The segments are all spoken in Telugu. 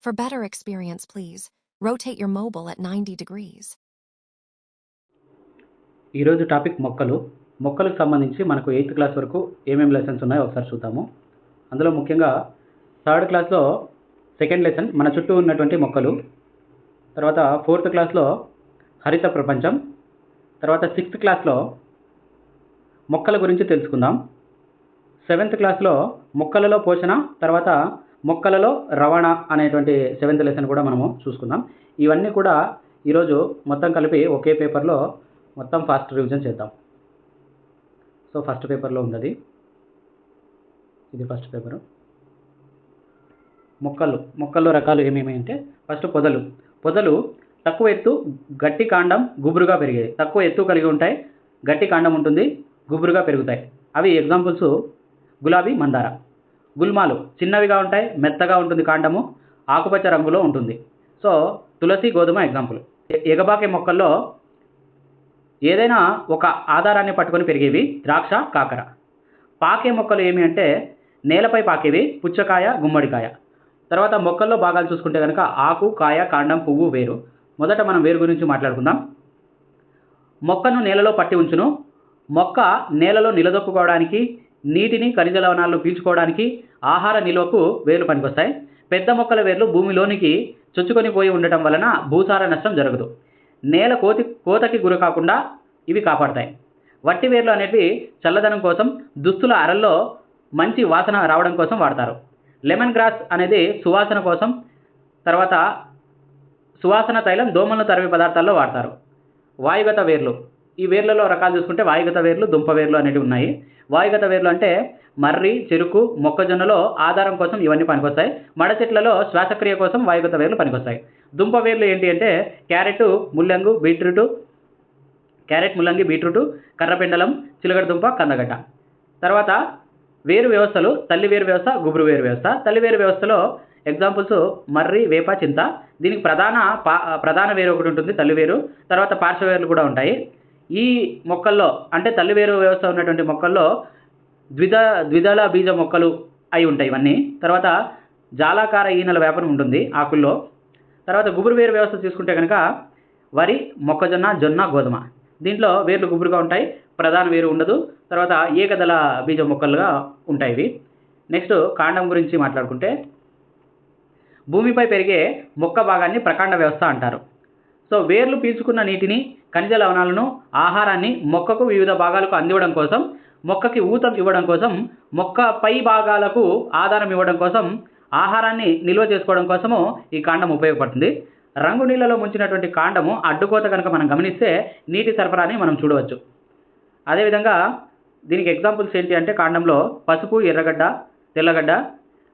For better experience, please rotate your mobile at 90 degrees. ఈరోజు టాపిక్ మొక్కలు. మొక్కలకు సంబంధించి మనకు 8th క్లాస్ వరకు ఏమేమి లెసన్స్ ఉన్నాయో ఒకసారి చూద్దాము. అందులో ముఖ్యంగా 3rd క్లాస్లో సెకండ్ లెసన్ మన చుట్టూ ఉన్నటువంటి మొక్కలు, తర్వాత 4th క్లాస్లో హరిత ప్రపంచం, తర్వాత 6th క్లాస్లో మొక్కల గురించి తెలుసుకుందాం. 7th క్లాస్లో మొక్కలలో పోషణ, తర్వాత మొక్కలలో రవాణా అనేటువంటి 7th లెసన్ కూడా మనము చూసుకుందాం. ఇవన్నీ కూడా ఈరోజు మొత్తం కలిపి ఒకే పేపర్లో మొత్తం ఫాస్ట్ రివిజన్ చేద్దాం. సో ఫస్ట్ పేపర్లో ఉంది, ఇది ఫస్ట్ పేపరు. మొక్కల్లో రకాలు ఏమేమి అంటే, ఫస్ట్ పొదలు తక్కువ ఎత్తు, గట్టి కాండం, గుబురుగా పెరిగేది. తక్కువ ఎత్తు కలిగి ఉంటాయి, గట్టి కాండం ఉంటుంది, గుబురుగా పెరుగుతాయి. అవి ఎగ్జాంపుల్స్ గులాబీ, మందార. గుల్మాలు చిన్నవిగా ఉంటాయి, మెత్తగా ఉంటుంది కాండము, ఆకుపచ్చ రంగులో ఉంటుంది. సో తులసి, గోధుమ ఎగ్జాంపుల్. ఎగబాకే మొక్కల్లో ఏదైనా ఒక ఆధారాన్ని పట్టుకొని పెరిగేవి ద్రాక్ష, కాకర. పాకే మొక్కలు ఏమి అంటే నేలపై పాకేవి పుచ్చకాయ, గుమ్మడికాయ. తర్వాత మొక్కల్లో భాగాలు చూసుకుంటే కనుక ఆకు, కాయ, కాండం, పువ్వు, వేరు. మొదట మనం వేరు గురించి మాట్లాడుకుందాం. మొక్కను నేలలో పట్టి ఉంచును. మొక్క నేలలో నిలదొక్కుకోవడానికి, నీటిని, ఖనిజ లవణాలను పీల్చుకోవడానికి, ఆహార నిల్వకు వేర్లు పనికొస్తాయి. పెద్ద మొక్కల వేర్లు భూమిలోనికి చొచ్చుకొని పోయి ఉండటం వలన భూసార నష్టం జరగదు. నేల కోతకి గురి కాకుండా ఇవి కాపాడతాయి. వట్టి వేర్లు అనేవి చల్లదనం కోసం, దుస్తుల అరల్లో మంచి వాసన రావడం కోసం వాడతారు. లెమన్ గ్రాస్ అనేది సువాసన కోసం, తర్వాత సువాసన తైలం, దోమలను తరిమే పదార్థాల్లో వాడతారు. వాయుగత వేర్లు. ఈ వేర్లలో రకాలు చూసుకుంటే వాయుగత వేర్లు, దుంప వేర్లు అనేవి ఉన్నాయి. వాయుగత వేర్లు అంటే మర్రి, చెరుకు, మొక్కజొన్నలో ఆధారం కోసం ఇవన్నీ పనికొస్తాయి. మడ చెట్లలో శ్వాసక్రియ కోసం వాయుగత వేర్లు పనికొస్తాయి. దుంప వేర్లు ఏంటి అంటే క్యారెట్, ముల్లంగి, బీట్రూటు, కర్రపెండలం, చిలగడ దుంప, కందగడ్డ. తర్వాత వేరు వ్యవస్థలు, తల్లి వేరు వ్యవస్థ, గుబురు వేరు వ్యవస్థ. తల్లి వేరు వ్యవస్థలో ఎగ్జాంపుల్స్ మర్రి, వేప, చింత. దీనికి ప్రధాన వేరు ఒకటి ఉంటుంది, తల్లి వేరు. తర్వాత పార్శ్వ వేర్లు కూడా ఉంటాయి. ఈ మొక్కల్లో అంటే తల్లి వేరు వ్యవస్థ ఉన్నటువంటి మొక్కల్లో ద్విదళ బీజ మొక్కలు అయి ఉంటాయి ఇవన్నీ. తర్వాత జాలాకార ఈనెల వ్యాపనం ఉంటుంది ఆకుల్లో. తర్వాత గుబురు వేరు వ్యవస్థ తీసుకుంటే కనుక వరి, మొక్కజొన్న, జొన్న, గోధుమ. దీంట్లో వేర్లు గుబురుగా ఉంటాయి, ప్రధాన వేరు ఉండదు. తర్వాత ఏకదళ బీజ మొక్కలుగా ఉంటాయి ఇవి. నెక్స్ట్ కాండం గురించి మాట్లాడుకుంటే, భూమిపై పెరిగే మొక్క భాగాన్ని ప్రకాండ వ్యవస్థ అంటారు. సో వేర్లు పీల్చుకున్న నీటిని, ఖనిజ లవణాలను, ఆహారాన్ని మొక్కకు వివిధ భాగాలకు అందివ్వడం కోసం, మొక్కకి ఊతం ఇవ్వడం కోసం, మొక్క పై భాగాలకు ఆధారం ఇవ్వడం కోసం, ఆహారాన్ని నిల్వ చేసుకోవడం కోసము ఈ కాండం ఉపయోగపడుతుంది. రంగు నీళ్ళలో ముంచినటువంటి కాండము అడ్డుకోత కనుక మనం గమనిస్తే నీటి సరఫరాని మనం చూడవచ్చు. అదేవిధంగా దీనికి ఎగ్జాంపుల్స్ ఏంటి అంటే కాండంలో పసుపు, ఎర్రగడ్డ, తెల్లగడ్డ,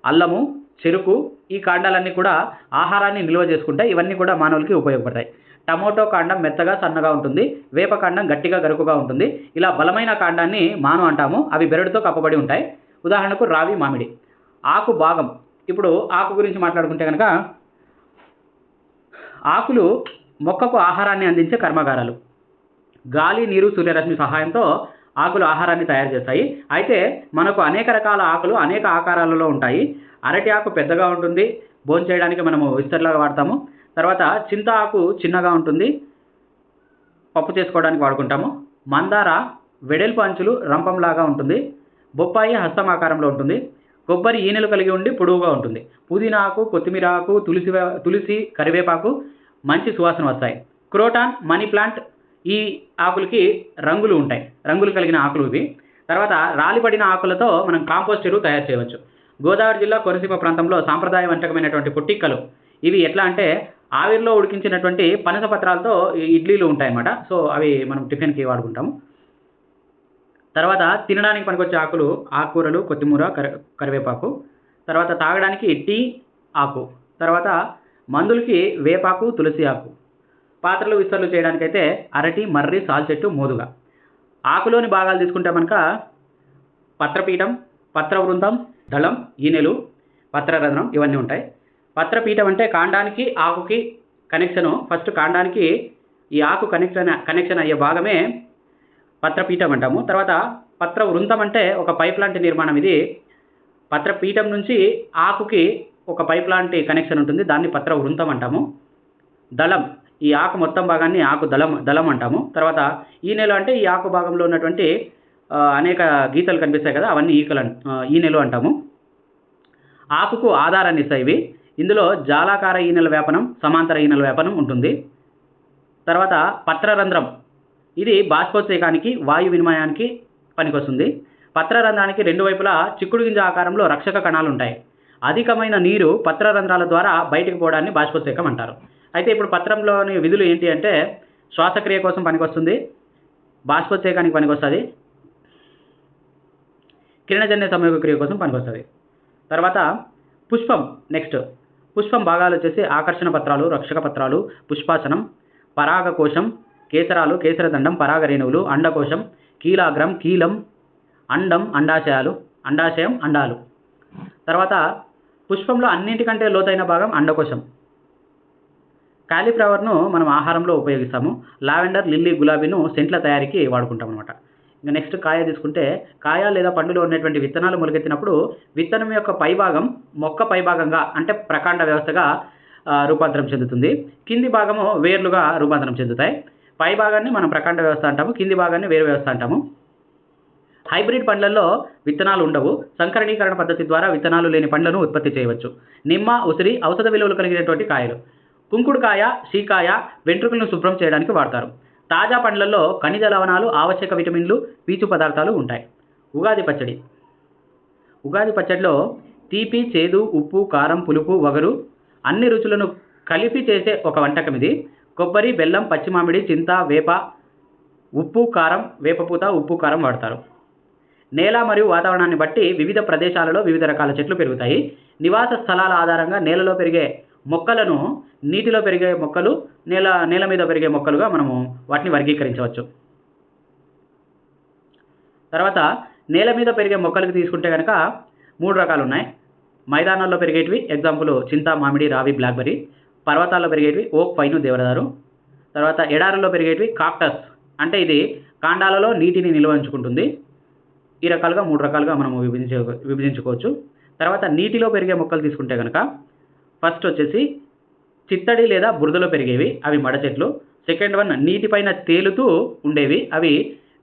అల్లము, చెరుకు. ఈ కాండాలన్నీ కూడా ఆహారాన్ని నిల్వ చేసుకుంటాయి. ఇవన్నీ కూడా మానవులకి ఉపయోగపడతాయి. టమోటో కాండం మెత్తగా, సన్నగా ఉంటుంది. వేప కాండం గట్టిగా, గరుకుగా ఉంటుంది. ఇలా బలమైన కాండాన్ని మాను అంటాము. అవి బెరడుతో కప్పబడి ఉంటాయి. ఉదాహరణకు రావి, మామిడి. ఆకు భాగం. ఇప్పుడు ఆకు గురించి మాట్లాడుకుంటే కనుక ఆకులు మొక్కకు ఆహారాన్ని అందించే కర్మాగారాలు. గాలి, నీరు, సూర్యరశ్మి సహాయంతో ఆకులు ఆహారాన్ని తయారు చేస్తాయి. అయితే మనకు అనేక రకాల ఆకులు అనేక ఆకారాలలో ఉంటాయి. అరటి ఆకు పెద్దగా ఉంటుంది, భోంచేయడానికి మనము విస్తర్లాగా వాడతాము. తర్వాత చింత ఆకు చిన్నగా ఉంటుంది, పప్పు చేసుకోవడానికి వాడుకుంటాము. మందార వెడల్పు అంచులు రంపంలాగా ఉంటుంది. బొప్పాయి హస్తం ఆకారంలో ఉంటుంది. కొబ్బరి ఈనెలు కలిగి ఉండి పొడవుగా ఉంటుంది. పుదీనా ఆకు, కొత్తిమీర ఆకు, తులసి, కరివేపాకు మంచి సువాసన వస్తాయి. Croton, money plant. ఈ ఆకులకి రంగులు ఉంటాయి, రంగులు కలిగిన ఆకులు ఇవి. తర్వాత రాలిపడిన ఆకులతో మనం కాంపోస్ట్ ఎరువు తయారు చేయవచ్చు. గోదావరి జిల్లా కోనసీమ ప్రాంతంలో సాంప్రదాయ వంటకమైనటువంటి పొట్టిక్కలు. ఇవి ఎట్లా అంటే ఆవిరిలో ఉడికించినటువంటి పనస పత్రాలతో ఇడ్లీలు ఉంటాయన్నమాట. సో అవి మనం టిఫిన్కి వాడుకుంటాము. తర్వాత తినడానికి పనికొచ్చే ఆకులు ఆకుకూరలు, కొత్తిమీర, కరివేపాకు. తర్వాత తాగడానికి టీ ఆకు. తర్వాత మందులకి వేపాకు, తులసి ఆకు. పాత్రలు, విస్తరలు చేయడానికైతే అరటి, మర్రి, సాల్ చెట్టు, మోదుగా. ఆకులోని భాగాలు తీసుకుంటే కనుక పత్రపీఠం, పత్రవృంతం, దళం, ఈనెలు, పత్రరంధ్రం ఇవన్నీ ఉంటాయి. పత్రపీఠం అంటే కాండానికి ఆకుకి కనెక్షను. ఫస్ట్ కాండానికి ఈ ఆకు కనెక్షన్ అయ్యే భాగమే పత్రపీఠం అంటాము. తర్వాత పత్ర వృంతం అంటే ఒక పైప్ లాంటి నిర్మాణం. ఇది పత్రపీఠం నుంచి ఆకుకి ఒక పైప్ లాంటి కనెక్షన్ ఉంటుంది, దాన్ని పత్ర వృంతం అంటాము. దళం, ఈ ఆకు మొత్తం భాగాన్ని ఆకు దళం అంటాము. తర్వాత ఈనెలు అంటే ఈ ఆకు భాగంలో ఉన్నటువంటి అనేక గీతలు కనిపిస్తాయి కదా, అవన్నీ ఈనెలు అంటాము. ఆకుకు ఆధారాన్ని ఇస్తాయి ఇవి. ఇందులో జాలాకార ఈనెల వ్యాపనం, సమాంతర ఈనెల వ్యాపనం ఉంటుంది. తర్వాత పత్రరంధ్రం, ఇది బాష్పోత్సేకానికి, వాయు వినిమయానికి పనికొస్తుంది. పత్రరంధ్రానికి రెండు వైపులా చిక్కుడు గింజ ఆకారంలో రక్షక కణాలు ఉంటాయి. అధికమైన నీరు పత్రరంధ్రాల ద్వారా బయటకు పోవడాన్ని బాష్పోత్సేకం అంటారు. అయితే ఇప్పుడు పత్రంలోని విధులు ఏంటి అంటే శ్వాసక్రియ కోసం పనికొస్తుంది, బాష్పోత్సేకానికి పనికొస్తుంది, కిరణజన్య సంయోగ క్రియ కోసం పనికొస్తుంది. తర్వాత పుష్పం, నెక్స్ట్ పుష్పం భాగాలు వచ్చేసి ఆకర్షణ పత్రాలు, రక్షక పత్రాలు, పుష్పాసనం, పరాగకోశం, కేసరాలు, కేసరదండం, పరాగరేణువులు, అండకోశం, కీలాగ్రం, కీలం, అండం, అండాశయం, అండాలు. తర్వాత పుష్పంలో అన్నింటికంటే లోతైన భాగం అండకోశం. కాలీఫ్లవర్ను మనం ఆహారంలో ఉపయోగిస్తాము. లావెండర్, లిల్లీ, గులాబీను సెంట్ల తయారీకి వాడుకుంటాం అనమాట. ఇంకా నెక్స్ట్ కాయ తీసుకుంటే, కాయ లేదా పండులో ఉన్నటువంటి విత్తనాలు మొలకెత్తినప్పుడు విత్తనం యొక్క పైభాగం మొక్క పైభాగంగా అంటే ప్రకాండ వ్యవస్థగా రూపాంతరం చెందుతుంది. కింది భాగము వేర్లుగా రూపాంతరం చెందుతాయి. పై భాగాన్ని మనం ప్రకాండ వ్యవస్థ అంటాము, కింది భాగాన్ని వేరు వ్యవస్థ అంటాము. హైబ్రిడ్ పండ్లలో విత్తనాలు ఉండవు. సంకరణీకరణ పద్ధతి ద్వారా విత్తనాలు లేని పండ్లను ఉత్పత్తి చేయవచ్చు. నిమ్మ, ఉసిరి ఔషధ విలువలు కలిగినటువంటి కాయలు. కుంకుడుకాయ, సీకాయ వెంట్రుకలను శుభ్రం చేయడానికి వాడతారు. తాజా పండ్లలో ఖనిజ లవణాలు, ఆవశ్యక విటమిన్లు, పీచు పదార్థాలు ఉంటాయి. ఉగాది పచ్చడి. ఉగాది పచ్చడిలో తీపి, చేదు, ఉప్పు, కారం, పులుపు, వగరు అన్ని రుచులను కలిపి చేసే ఒక వంటకం ఇది. కొబ్బరి, బెల్లం, పచ్చి మామిడి, చింత, వేప, ఉప్పు, కారం, వేపపూత, ఉప్పు, కారం వాడతారు. నేల మరియు వాతావరణాన్ని బట్టి వివిధ ప్రదేశాలలో వివిధ రకాల చెట్లు పెరుగుతాయి. నివాస స్థలాల ఆధారంగా నేలలో పెరిగే మొక్కలను నీటిలో పెరిగే మొక్కలు, నేల మీద పెరిగే మొక్కలుగా మనము వాటిని వర్గీకరించవచ్చు. తర్వాత నేల మీద పెరిగే మొక్కలకు తీసుకుంటే కనుక 3 రకాలు ఉన్నాయి. మైదానాల్లో పెరిగేటివి, ఎగ్జాంపుల్ చింత, మామిడి, రావి, బ్లాక్బెర్రీ. పర్వతాల్లో పెరిగేటివి ఓక్, పైను, దేవదారు. తర్వాత ఎడారుల్లో పెరిగేటివి కాక్టస్, అంటే ఇది కాండాలలో నీటిని నిల్వ ఉంచుకుంటుంది. ఈ రకాలుగా 3 రకాలుగా మనము విభజించుకోవచ్చు. తర్వాత నీటిలో పెరిగే మొక్కలు తీసుకుంటే కనుక ఫస్ట్ వచ్చేసి చిత్తడి లేదా బురదలో పెరిగేవి, అవి మడ చెట్లు. సెకండ్ వన్ నీటిపైన తేలుతూ ఉండేవి, అవి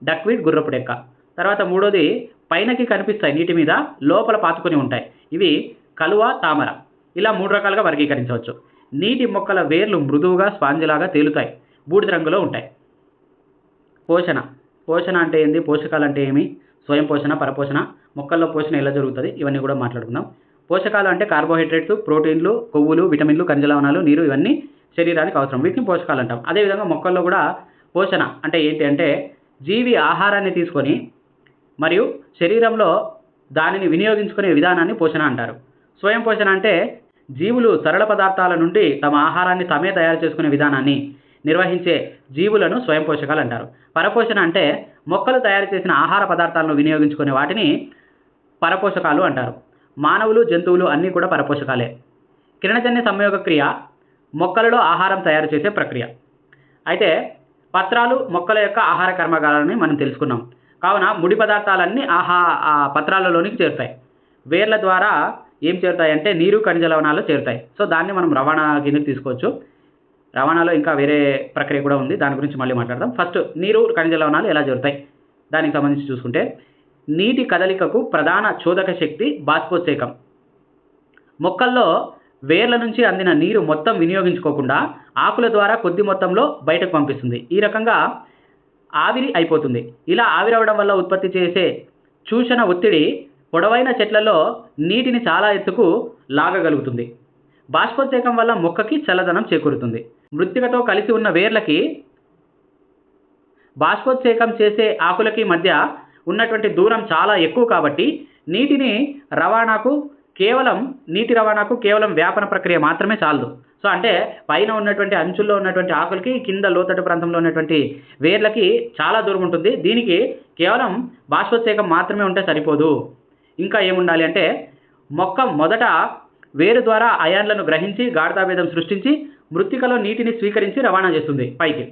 డక్వీడ్, గుర్రపు డెక్క. తర్వాత మూడోది పైనకి కనిపిస్తాయి నీటి మీద, లోపల పాతుకొని ఉంటాయి, ఇవి కలువ, తామర. ఇలా 3 రకాలుగా వర్గీకరించవచ్చు. నీటి మొక్కల వేర్లు మృదువుగా స్పాంజిలాగా తేలుతాయి, బూడిద రంగులో ఉంటాయి. పోషణ అంటే ఏంది, పోషకాలు అంటే ఏమి, స్వయం పోషణ, పరపోషణ, మొక్కల్లో పోషణ ఎలా జరుగుతుంది, ఇవన్నీ కూడా మాట్లాడుకుందాం. పోషకాలు అంటే కార్బోహైడ్రేట్స్, ప్రోటీన్లు, కొవ్వులు, విటమిన్లు, ఖనిజ లవణాలు, నీరు, ఇవన్నీ శరీరానికి అవసరం, వీటిని పోషకాలు అంటాం. అదేవిధంగా మొక్కల్లో కూడా పోషణ అంటే ఏంటి అంటే జీవి ఆహారాన్ని తీసుకొని మరియు శరీరంలో దానిని వినియోగించుకునే విధానాన్ని పోషణ అంటారు. స్వయం పోషణ అంటే జీవులు సరళ పదార్థాల నుండి తమ ఆహారాన్ని తామే తయారు చేసుకునే విధానాన్ని నిర్వహించే జీవులను స్వయం పోషకాలు అంటారు. పరపోషణ అంటే మొక్కలు తయారు చేసిన ఆహార పదార్థాలను వినియోగించుకునే వాటిని పరపోషకాలు అంటారు. మానవులు, జంతువులు అన్నీ కూడా పరపోషకాలే. కిరణజన్య సంయోగ క్రియ మొక్కలలో ఆహారం తయారు చేసే ప్రక్రియ. అయితే పత్రాలు మొక్కల యొక్క ఆహార కర్మాగారాలని మనం తెలుసుకున్నాం. కావున ముడి పదార్థాలన్నీ ఆ పత్రాలలోనికి చేరుతాయి. వేర్ల ద్వారా ఏం చేరుతాయంటే నీరు, ఖనిజ లవణాలు చేరుతాయి. సో దాన్ని మనం రవాణా కిందకి తీసుకోవచ్చు. రవాణాలో ఇంకా వేరే ప్రక్రియ కూడా ఉంది, దాని గురించి మళ్ళీ మాట్లాడదాం. ఫస్ట్ నీరు, ఖనిజ లవణాలు ఎలా చేరుతాయి దానికి సంబంధించి చూసుకుంటే, నీటి కదలికకు ప్రధాన చోదక శక్తి బాష్పోత్సేకం. మొక్కల్లో వేర్ల నుంచి అందిన నీరు మొత్తం వినియోగించుకోకుండా ఆకుల ద్వారా కొద్ది మొత్తంలో బయటకు పంపిస్తుంది. ఈ రకంగా ఆవిరి అయిపోతుంది. ఇలా ఆవిరవడం వల్ల ఉత్పత్తి చేసే చూషణ ఒత్తిడి పొడవైన చెట్లలో నీటిని చాలా ఎత్తుకు లాగగలుగుతుంది. బాష్పోత్సేకం వల్ల మొక్కకి చల్లదనం చేకూరుతుంది. మృత్తికతో కలిసి ఉన్న వేర్లకి బాష్పోత్సేకం చేసే ఆకులకి మధ్య ఉన్నటువంటి దూరం చాలా ఎక్కువ కాబట్టి నీటి రవాణాకు కేవలం వ్యాపన ప్రక్రియ మాత్రమే చాలదు. సో అంటే పైన ఉన్నటువంటి అంచుల్లో ఉన్నటువంటి ఆకులకి, కింద లోతట్టు ప్రాంతంలో ఉన్నటువంటి వేర్లకి చాలా దూరం ఉంటుంది. దీనికి కేవలం బాష్పోత్సేకం మాత్రమే ఉంటే సరిపోదు. ఇంకా ఏముండాలి అంటే మొక్క మొదట వేరు ద్వారా అయాన్లను గ్రహించి గాఢతాభేదం సృష్టించి మృత్తికలో నీటిని స్వీకరించి రవాణా చేస్తుంది పైకి.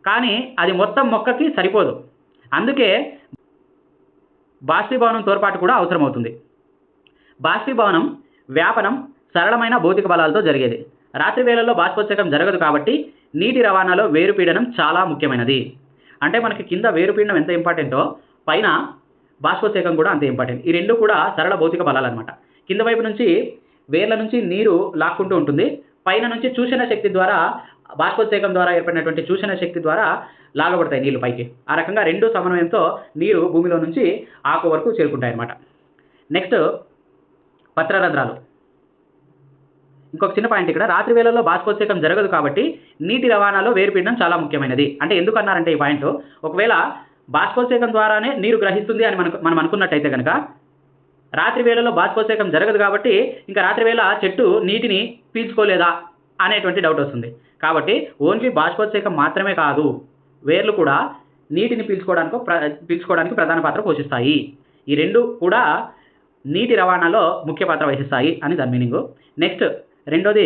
కానీ అది మొత్తం మొక్కకి సరిపోదు. అందుకే బాష్పీభవనం తోడ్పాటు కూడా అవసరమవుతుంది. బాష్పీభవనం, వ్యాపనం సరళమైన భౌతిక బలాలతో జరిగేది. రాత్రి వేళల్లో బాష్పోత్సేకం జరగదు కాబట్టి నీటి రవాణాలో వేరుపీడనం చాలా ముఖ్యమైనది. అంటే మనకి కింద వేరుపీడనం ఎంత ఇంపార్టెంటో పైన బాష్పోత్సేకం కూడా అంతే ఇంపార్టెంట్. ఈ రెండు కూడా సరళ భౌతిక బలాలన్నమాట. కింద వైపు నుంచి వేర్ల నుంచి నీరు లాక్కుంటూ ఉంటుంది, పైన నుంచి చూషణ శక్తి ద్వారా బాష్పోత్సేకం ద్వారా ఏర్పడినటువంటి చూషణ శక్తి ద్వారా లాగబడతాయి నీళ్లు పైకి. ఆ రకంగా రెండు సమన్వయంతో నీరు భూమిలో నుంచి ఆకు వరకు చేరుకుంటాయి అన్నమాట. నెక్స్ట్ పత్రరంధ్రాలు. ఇంకొక చిన్న పాయింట్ ఇక్కడ, రాత్రి వేళల్లో బాష్పోత్సేకం జరగదు కాబట్టి నీటి రవాణాలో వేరుపీడనం చాలా ముఖ్యమైనది. అంటే ఎందుకు అన్నారంటే ఈ పాయింట్, ఒకవేళ బాష్పోత్సేకం ద్వారానే నీరు గ్రహిస్తుంది అని మనం అనుకున్నట్టయితే కనుక రాత్రి వేళల్లో బాష్పోత్సేకం జరగదు కాబట్టి ఇంకా రాత్రి వేళ చెట్టు నీటిని పీల్చుకోలేదా అనేటువంటి డౌట్ వస్తుంది. కాబట్టి ఓన్లీ బాష్పోత్సేకం మాత్రమే కాదు, వేర్లు కూడా నీటిని పీల్చుకోవడానికి ప్రధాన పాత్ర పోషిస్తాయి. ఈ రెండు కూడా నీటి రవాణాలో ముఖ్య పాత్ర వహిస్తాయి అని దాని మీనింగు. నెక్స్ట్ రెండోది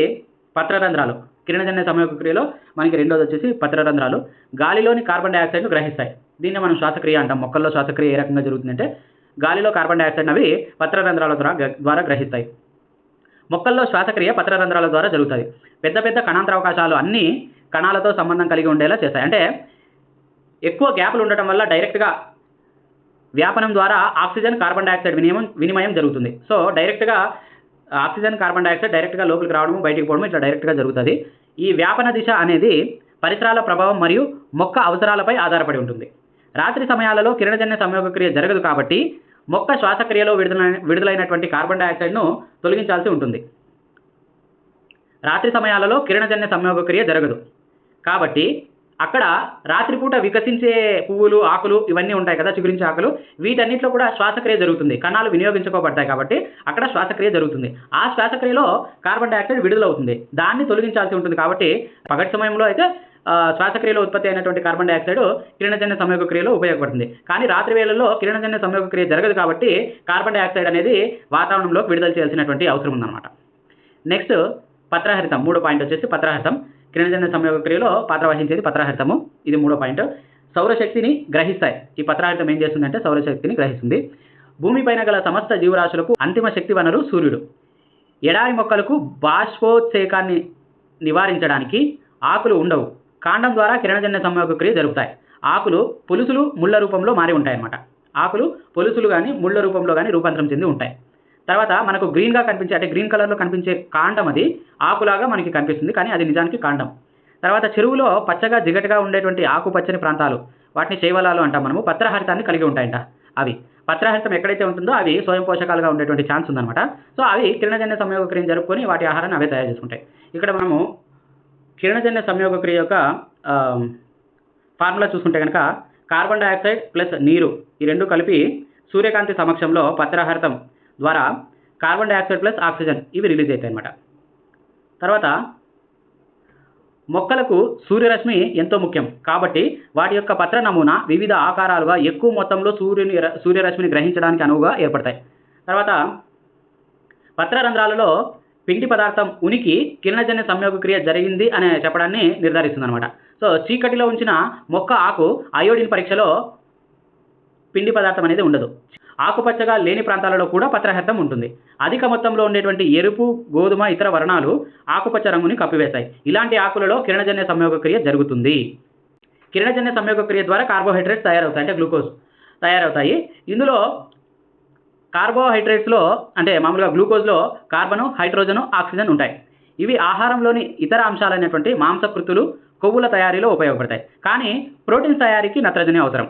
పత్రరంధ్రాలు. కిరణజన్య సంయోగ క్రియలో మనకి రెండోది వచ్చేసి పత్రరంధ్రాలు. గాలిలోని కార్బన్ డైఆక్సైడ్ను గ్రహిస్తాయి. దీన్ని మనం శ్వాసక్రియ అంటాం. మొక్కల్లో శ్వాసక్రియ ఏ రకంగా జరుగుతుందంటే గాలిలో కార్బన్ డైఆక్సైడ్ అవి పత్రరంధ్రాల ద్వారా గ్రహిస్తాయి. మొక్కల్లో శ్వాసక్రియ పత్రరంధ్రాల ద్వారా జరుగుతుంది. పెద్ద పెద్ద కణాంతర అవకాశాలు అన్ని కణాలతో సంబంధం కలిగి ఉండేలా చేస్తాయి. అంటే ఎక్కువ గ్యాప్లు ఉండటం వల్ల డైరెక్ట్గా వ్యాపనం ద్వారా ఆక్సిజన్ కార్బన్ డైఆక్సైడ్ వినిమయం జరుగుతుంది. సో డైరెక్ట్గా ఆక్సిజన్ కార్బన్ డైఆక్సైడ్ డైరెక్ట్గా లోపలికి రావడము బయటికి పోవడము ఇట్లా డైరెక్ట్గా జరుగుతుంది. ఈ వ్యాపన దిశ అనేది పరిసరాల ప్రభావం మరియు మొక్క అవసరాలపై ఆధారపడి ఉంటుంది. రాత్రి సమయాలలో కిరణజన్య సంయోగ క్రియ జరగదు కాబట్టి మొక్క శ్వాసక్రియలో విడుదలైనటువంటి కార్బన్ డైఆక్సైడ్ను తొలగించాల్సి ఉంటుంది. రాత్రి సమయాలలో కిరణజన్య సంయోగ క్రియ జరగదు కాబట్టి అక్కడ రాత్రిపూట వికసించే పువ్వులు, ఆకులు ఇవన్నీ ఉంటాయి కదా, చిగురించే ఆకులు, వీటన్నిటిలో కూడా శ్వాసక్రియ జరుగుతుంది. కణాలు వినియోగించుకోబడతాయి కాబట్టి అక్కడ శ్వాసక్రియ జరుగుతుంది. ఆ శ్వాసక్రియలో కార్బన్ డైఆక్సైడ్ విడుదలవుతుంది, దాన్ని తొలగించాల్సి ఉంటుంది. కాబట్టి పగటి సమయంలో అయితే శ్వాసక్రియలో ఉత్పత్తి అయినటువంటి కార్బన్ డైఆక్సైడ్ కిరణజన్య సంయోగ క్రియలో ఉపయోగపడుతుంది. కానీ రాత్రి వేళల్లో కిరణజన్య సంయోగ క్రియ జరగదు కాబట్టి కార్బన్ డైఆక్సైడ్ అనేది వాతావరణంలోకి విడుదల చేయాల్సినటువంటి అవసరం ఉందన్నమాట. నెక్స్ట్ పత్రహరితం. మూడో పాయింట్ వచ్చేసి పత్రహరితం. కిరణజన్య సంయోగ క్రియలో పాత్ర వహించేది పత్రహరితము. ఇది మూడో పాయింట్. సౌరశక్తిని గ్రహిస్తాయి. ఈ పత్రహరితం ఏం చేస్తుందంటే సౌరశక్తిని గ్రహిస్తుంది. భూమిపైన గల సమస్త జీవరాశులకు అంతిమ శక్తి వనరు సూర్యుడు. ఎడారి మొక్కలకు బాష్పోత్సేకాన్ని నివారించడానికి ఆకులు ఉండవు. కాండం ద్వారా కిరణజన్య సంయోగ క్రియ జరుగుతాయి. ఆకులు పొలుసులు ముళ్ళ రూపంలో మారి ఉంటాయన్నమాట. ఆకులు పొలుసులు కానీ ముళ్ళ రూపంలో కానీ రూపాంతరం చెంది ఉంటాయి. తర్వాత మనకు గ్రీన్గా కనిపించే, అంటే గ్రీన్ కలర్లో కనిపించే కాండం అది ఆకులాగా మనకి కనిపిస్తుంది, కానీ అది నిజానికి కాండం. తర్వాత చెరువులో పచ్చగా జిగటగా ఉండేటువంటి ఆకుపచ్చని ప్రాంతాలు, వాటిని శైవలాలు అంటాం మనము, పత్రహరితాన్ని కలిగి ఉంటాయంట. అవి పత్రహరితం ఎక్కడైతే ఉంటుందో అవి స్వయం పోషకాలుగా ఉండేటువంటి ఛాన్స్ ఉందన్నమాట. సో అవి కిరణజన్య సంయోగ క్రియను జరుపుకొని వాటి ఆహారాన్ని అవే తయారు చేసుకుంటాయి. ఇక్కడ మనము కిరణజన్య సంయోగ క్రియ యొక్క ఫార్ములా చూసుకుంటే కనుక కార్బన్ డైఆక్సైడ్ ప్లస్ నీరు ఈ రెండు కలిపి సూర్యకాంతి సమక్షంలో పత్రహరితం ద్వారా కార్బన్ డైఆక్సైడ్ ప్లస్ ఆక్సిజన్ ఇవి రిలీజ్ అవుతాయి అన్నమాట. తర్వాత మొక్కలకు సూర్యరశ్మి ఎంతో ముఖ్యం కాబట్టి వాటి యొక్క పత్ర నమూనా వివిధ ఆకారాలుగా ఎక్కువ మొత్తంలో సూర్యరశ్మిని గ్రహించడానికి అనువుగా ఏర్పడతాయి. తర్వాత పత్రరంధ్రాలలో పిండి పదార్థం ఉనికి కిరణజన్య సంయోగ క్రియ జరిగింది అనే చెప్పడాన్ని నిర్ధారిస్తుంది అనమాట. సో చీకటిలో ఉంచిన మొక్క ఆకు అయోడిన్ పరీక్షలో పిండి పదార్థం అనేది ఉండదు. ఆకుపచ్చగా లేని ప్రాంతాలలో కూడా పత్రహరితం ఉంటుంది. అధిక మొత్తంలో ఉండేటువంటి ఎరుపు, గోధుమ ఇతర వర్ణాలు ఆకుపచ్చ రంగుని కప్పివేస్తాయి. ఇలాంటి ఆకులలో కిరణజన్య సంయోగ క్రియ జరుగుతుంది. కిరణజన్య సంయోగ క్రియ ద్వారా కార్బోహైడ్రేట్స్ తయారవుతాయి, అంటే గ్లూకోజ్ తయారవుతాయి. ఇందులో కార్బోహైడ్రేట్స్లో అంటే మామూలుగా గ్లూకోజ్లో కార్బను, హైడ్రోజను, ఆక్సిజన్ ఉంటాయి. ఇవి ఆహారంలోని ఇతర అంశాలైనటువంటి మాంసకృతులు, కొవ్వుల తయారీలో ఉపయోగపడతాయి. కానీ ప్రోటీన్స్ తయారీకి నత్రజని అవసరం.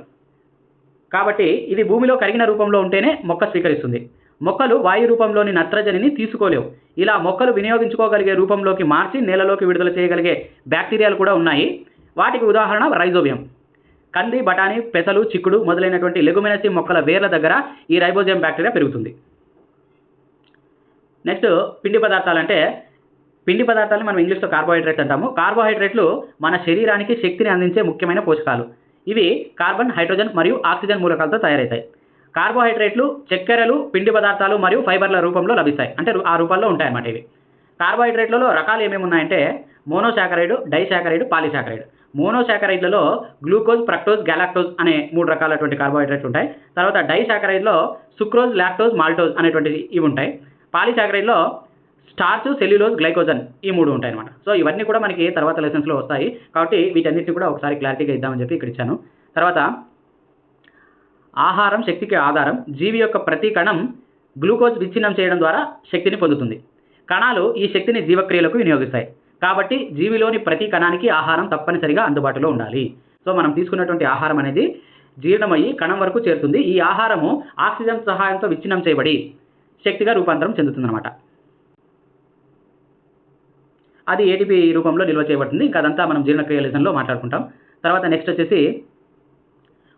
కాబట్టి ఇది భూమిలో కరిగిన రూపంలో ఉంటేనే మొక్క స్వీకరిస్తుంది. మొక్కలు వాయు రూపంలోని నత్రజనిని తీసుకోలేవు. ఇలా మొక్కలు వినియోగించుకోగలిగే రూపంలోకి మార్చి నేలలోకి విడుదల చేయగలిగే బ్యాక్టీరియాలు కూడా ఉన్నాయి. వాటికి ఉదాహరణ రైజోబియం. కంది, బఠానీ, పెసలు, చిక్కుడు మొదలైనటువంటి లెగుమినసి మొక్కల వేర్ల దగ్గర ఈ రైబోజియం బ్యాక్టీరియా పెరుగుతుంది. నెక్స్ట్ పిండి పదార్థాలు. అంటే పిండి పదార్థాలను మనం ఇంగ్లీష్లో కార్బోహైడ్రేట్స్ అంటాము. కార్బోహైడ్రేట్లు మన శరీరానికి శక్తిని అందించే ముఖ్యమైన పోషకాలు. ఇవి కార్బన్, హైడ్రోజన్ మరియు ఆక్సిజన్ మూలకాలతో తయారవుతాయి. కార్బోహైడ్రేట్లు చక్కెరలు, పిండి పదార్థాలు మరియు ఫైబర్ల రూపంలో లభిస్తాయి, అంటే ఆ రూపాల్లో ఉంటాయన్నమాట. ఇవి కార్బోహైడ్రేట్లలో రకాలు ఏమేమి ఉన్నాయంటే మోనోసాకరైడ్, డైసాకరైడ్, పాలీసాకరైడ్. మోనోసాకరైడ్లలో గ్లూకోజ్, ఫ్రక్టోజ్, గ్యాలాక్టోజ్ అనే 3 రకాలటువంటి కార్బోహైడ్రేట్లు ఉంటాయి. తర్వాత డైసాకరైడ్లో సుక్రోజ్, లాక్టోజ్, మాల్టోజ్ అనేటువంటి ఇవి ఉంటాయి. పాలీసాకరైడ్లో స్టార్చ్, సెల్యులోజ్, గ్లైకోజన్ ఈ 3 ఉంటాయన్నమాట. సో ఇవన్నీ కూడా మనకి తర్వాత లెసన్స్‌లో వస్తాయి. కాబట్టి వీటన్నిటిని కూడా ఒకసారి క్లారిటీగా ఇద్దామని చెప్పి ఇక్కడ ఇచ్చాను. తర్వాత ఆహారం శక్తికి ఆధారం. జీవి యొక్క ప్రతి కణం గ్లూకోజ్ విచ్ఛిన్నం చేయడం ద్వారా శక్తిని పొందుతుంది. కణాలు ఈ శక్తిని జీవక్రియలకు వినియోగిస్తాయి. కాబట్టి జీవిలోని ప్రతి కణానికి ఆహారం తప్పనిసరిగా అందుబాటులో ఉండాలి. సో మనం తీసుకున్నటువంటి ఆహారం అనేది జీర్ణమయ్యి కణం వరకు చేరుతుంది. ఈ ఆహారము ఆక్సిజన్ సహాయంతో విచ్ఛిన్నం చేయబడి శక్తిగా రూపాంతరం చెందుతుందన్నమాట. అది ఏటీపీ రూపంలో నిల్వ చేయబడుతుంది. ఇంకా అదంతా మనం జీర్ణక్రియ లెసన్లో మాట్లాడుకుంటాం. తర్వాత నెక్స్ట్ వచ్చేసి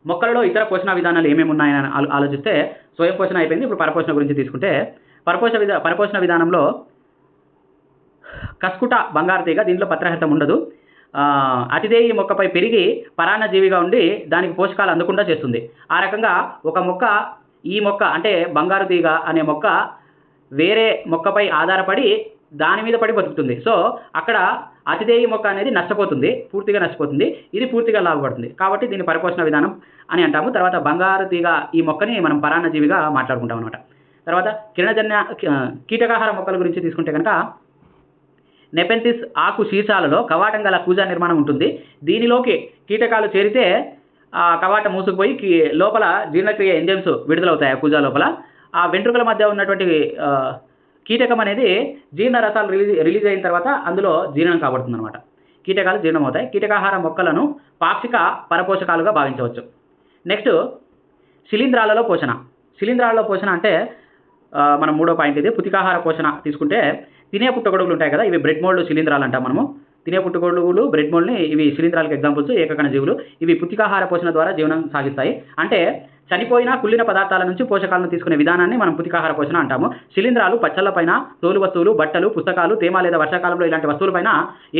మొక్కలలో ఇతర పోషణ విధానాలు ఏమేమి ఉన్నాయని ఆలోచిస్తే స్వయం పోషణ అయిపోయింది. ఇప్పుడు పరపోషణ గురించి తీసుకుంటే పరపోషణ విధానంలో కస్కుట బంగారు తీగ, దీంట్లో పత్రహరితం ఉండదు. అతిదేయి మొక్కపై పెరిగి పరాన్నజీవిగా ఉండి దానికి పోషకాలు అందకుండా చేస్తుంది. ఆ రకంగా ఒక మొక్క, ఈ మొక్క అంటే బంగారు తీగ అనే మొక్క వేరే మొక్కపై ఆధారపడి దాని మీద పడి బతుకుతుంది. సో అక్కడ అతిదేయి మొక్క అనేది నష్టపోతుంది, పూర్తిగా నష్టపోతుంది. ఇది పూర్తిగా లాభపడుతుంది. కాబట్టి దీన్ని పరిపోషణ విధానం అని అంటాము. తర్వాత బంగారు తీగ ఈ మొక్కని మనం పరాన్నజీవిగా మాట్లాడుకుంటాం అనమాట. తర్వాత కిరణజన్య కీటకాహార మొక్కల గురించి తీసుకుంటే కనుక నెపెంతిస్ ఆకు శీర్షాలలో కవాటం గల కూజా నిర్మాణం ఉంటుంది. దీనిలోకి కీటకాలు చేరితే ఆ కవాటం మూసుకుపోయి లోపల జీర్ణక్రియ ఎంజైమ్స్ విడుదలవుతాయి. ఆ కూజా లోపల ఆ వెంట్రుకల మధ్య ఉన్నటువంటి కీటకం అనేది జీర్ణ రసాలు రిలీజ్ అయిన తర్వాత అందులో జీర్ణం కాబడుతుంది అనమాట. కీటకాలు జీర్ణమవుతాయి. కీటకాహార మొక్కలను పాక్షిక పరపోషకాలుగా భావించవచ్చు. నెక్స్ట్ శిలీంధ్రాలలో పోషణ. శిలీంధ్రాలలో పోషణ అంటే మనం 3వ పాయింట్ ఇది. పుతికాహార పోషణ తీసుకుంటే తినే పుట్టగొడుగులు ఉంటాయి కదా, ఇవి బ్రెడ్ మోల్డ్ శిలీంధ్రాలు అంటాం మనము. తినే పుట్టగొడుగులు, బ్రెడ్ మోల్డ్ని ఇవి శిలీంధ్రాలకు ఎగ్జాంపుల్స్. ఏకకణ జీవులు ఇవి పుతికాహార పోషణ ద్వారా జీవనం సాగిస్తాయి. అంటే చనిపోయిన కుళ్ళిన పదార్థాల నుంచి పోషకాలను తీసుకునే విధానాన్ని మనం పుతికాహార పోషణ అంటాము. శిలీంధ్రాలు పచ్చళ్ళపైన, తోలు వస్తువులు, బట్టలు, పుస్తకాలు, తేమ లేదా వర్షాకాలంలో ఇలాంటి వస్తువులపైన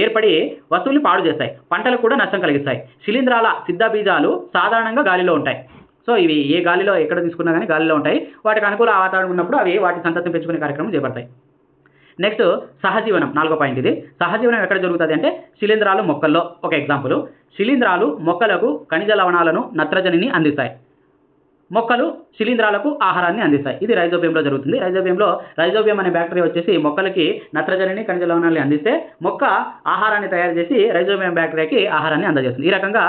ఏర్పడి వస్తువుల్ని పాడు చేస్తాయి. పంటలకు కూడా నష్టం కలిగిస్తాయి. శిలీంధ్రాల సిద్ధ బీజాలు సాధారణంగా గాలిలో ఉంటాయి. సో ఇవి ఏ గాలిలో ఎక్కడ తీసుకున్నా కానీ గాలిలో ఉంటాయి. వాటికి అనుకూల వాతావరణం ఉన్నప్పుడు అవి వాటి సంతతిని పెంచుకునే కార్యక్రమం చేపడతాయి. నెక్స్ట్ సహజీవనం, 4వ పాయింట్ ఇది. సహజీవనం ఎక్కడ జరుగుతుంది అంటే శిలీంధ్రాలు మొక్కల్లో. ఒక ఎగ్జాంపుల్, శిలీంధ్రాలు మొక్కలకు ఖనిజ లవణాలను, నత్రజనిని అందిస్తాయి. మొక్కలు శిలీంధ్రాలకు ఆహారాన్ని అందిస్తాయి. ఇది రైజోబియంలో జరుగుతుంది. రైజోబియం అనే బ్యాక్టీరియా వచ్చేసి మొక్కలకి నత్రజనిని, ఖనిజ లవణాలని అందిస్తే మొక్క ఆహారాన్ని తయారు చేసి రైజోబియం బ్యాక్టీరియాకి ఆహారాన్ని అందజేస్తుంది. ఈ రకంగా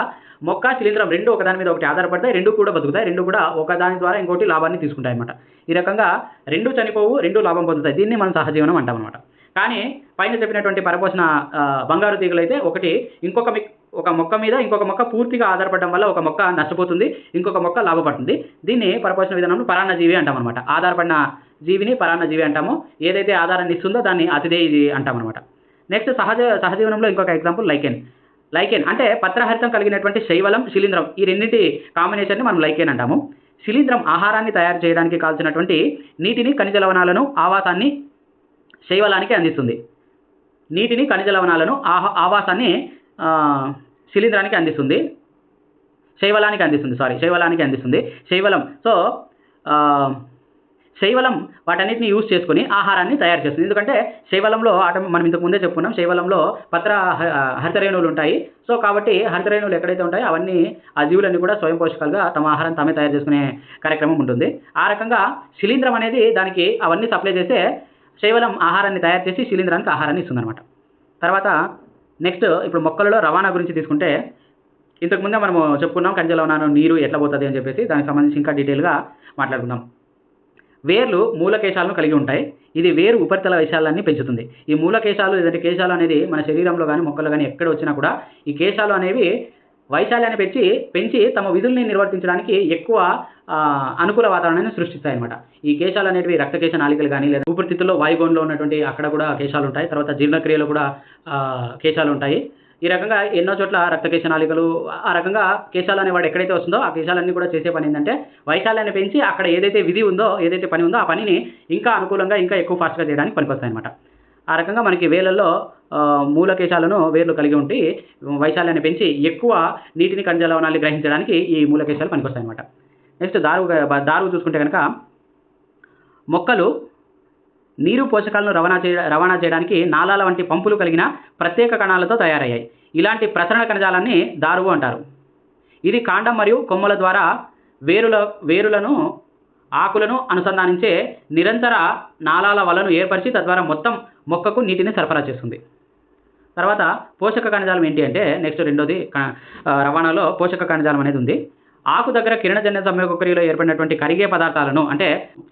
మొక్క, శిలీంధ్రం రెండు ఒకదాని మీద ఒకటి ఆధారపడతాయి. రెండు కూడా బతుకుతాయి. రెండు కూడా ఒకదాని ద్వారా ఇంకోటి లాభాన్ని తీసుకుంటాయి అన్నమాట. ఈ రకంగా రెండు చనిపోవు, రెండు లాభం పొందుతాయి. దీన్ని మనం సహజీవనం అంటాం అనమాట. కానీ పైన చెప్పినటువంటి పరపోషణ బంగారు తీగలు అయితే ఒక మొక్క మీద ఇంకొక మొక్క పూర్తిగా ఆధారపడడం వల్ల ఒక మొక్క నష్టపోతుంది, ఇంకొక మొక్క లాభపడుతుంది. దీన్ని పరపోషణ విధానంలో పరాన్నజీవి అంటాం అనమాట. ఆధారపడిన జీవిని పరాన్నజీవి అంటాము. ఏదైతే ఆధారాన్ని ఇస్తుందో దాన్ని అతిదేయి అంటాం అనమాట. నెక్స్ట్ సహజీవనంలో ఇంకొక ఎగ్జాంపుల్ లైకెన్ అంటే పత్రహరితం కలిగినటువంటి శైవలం, శిలీంధ్రం ఈ రెండింటి కాంబినేషన్ని మనం లైకెన్ అంటాము. శిలీంధ్రం ఆహారాన్ని తయారు చేయడానికి కావాల్సినటువంటి నీటిని, ఖనిజ లవణాలను, ఆవాసాన్ని శైవలానికి అందిస్తుంది. నీటిని, ఖనిజ లవణాలను, ఆవాసాన్ని శిలీంధ్రానికి అందిస్తుంది, శైవలానికి అందిస్తుంది. శైవలం వాటన్నిటిని యూజ్ చేసుకుని ఆహారాన్ని తయారు చేస్తుంది. ఎందుకంటే శైవలంలో మనం ఇంతకు ముందే చెప్పుకున్నాం, శైవలంలో హరితరేణువులు ఉంటాయి. సో కాబట్టి హరితరేణువులు ఎక్కడైతే ఉంటాయో అవన్నీ ఆ జీవులన్నీ కూడా స్వయం పోషకాలుగా తమ ఆహారం తామే తయారు చేసుకునే కార్యక్రమం ఉంటుంది. ఆ రకంగా శిలీంధ్రం అనేది దానికి అవన్నీ సప్లై చేస్తే శైవలం ఆహారాన్ని తయారు చేసి శిలీంధ్రానికి ఆహారాన్ని ఇస్తుందన్నమాట. తర్వాత నెక్స్ట్ ఇప్పుడు మొక్కలలో రవాణా గురించి తీసుకుంటే ఇంతకుముందే మనము చెప్పుకున్నాం ఖనిజ లవణాలు, నీరు ఎట్లా పోతుంది అని చెప్పేసి. దానికి సంబంధించి ఇంకా డీటెయిల్గా మాట్లాడుకుందాం. వేర్లు మూలకేశాలను కలిగి ఉంటాయి. ఇది వేరు ఉపరితల వైశాల్యాన్ని పెంచుతుంది. ఈ మూలకేశాలు లేదంటే కేశాలు అనేది మన శరీరంలో కానీ మొక్కలు కానీ ఎక్కడ వచ్చినా కూడా ఈ కేశాలు అనేవి వైశాల్యాన్ని పెంచి తమ విధుల్ని నిర్వర్తించడానికి ఎక్కువ అనుకూల వాతావరణాన్ని సృష్టిస్తాయి అనమాట. ఈ కేశాలు అనేవి రక్తకేశ నాళికలు కానీ లేదా ఊపిరితిత్తుల్లో వాయుగోన్లో ఉన్నటువంటి అక్కడ కూడా కేశాలు ఉంటాయి. తర్వాత జీర్ణక్రియలో కూడా కేశాలు ఉంటాయి. ఈ రకంగా ఎన్నో చోట్ల రక్తకేశ నాళికలు, ఆ రకంగా కేశాలు అనేవాడు ఎక్కడైతే వస్తుందో ఆ కేశాలన్నీ కూడా చేసే పని ఏంటంటే వైశాల్యాన్ని పెంచి అక్కడ ఏదైతే విధి ఉందో, ఏదైతే పని ఉందో ఆ పనిని ఇంకా అనుకూలంగా ఇంకా ఎక్కువ ఫాస్ట్గా చేయడానికి పనికొస్తాయి అనమాట. ఆ రకంగా మనకి వేలల్లో మూలకేశాలను వేర్లు కలిగి ఉండి వైశాల్యాన్ని పెంచి ఎక్కువ నీటిని, ఖనిజ లవణాన్ని గ్రహించడానికి ఈ మూలకేశాలు పనికొస్తాయి అనమాట. నెక్స్ట్ దారువు చూసుకుంటే కనుక మొక్కలు నీరు, పోషకాలను రవాణా చేయడానికి నాళాల వంటి పంపులు కలిగిన ప్రత్యేక కణాలతో తయారయ్యాయి. ఇలాంటి ప్రసరణ కణజాలాన్ని దారువు అంటారు. ఇది కాండం మరియు కొమ్మల ద్వారా వేరులను ఆకులను అనుసంధానించే నిరంతర నాళాల వలను ఏర్పరిచి తద్వారా మొత్తం మొక్కకు నీటిని సరఫరా చేస్తుంది. తర్వాత పోషక కణజాలం ఏంటి అంటే నెక్స్ట్ రెండోది రవాణాలో పోషక కణజాలం అనేది ఉంది. ఆకు దగ్గర కిరణజన్య సంయోగక్రియలో ఏర్పడినటువంటి కరిగే పదార్థాలను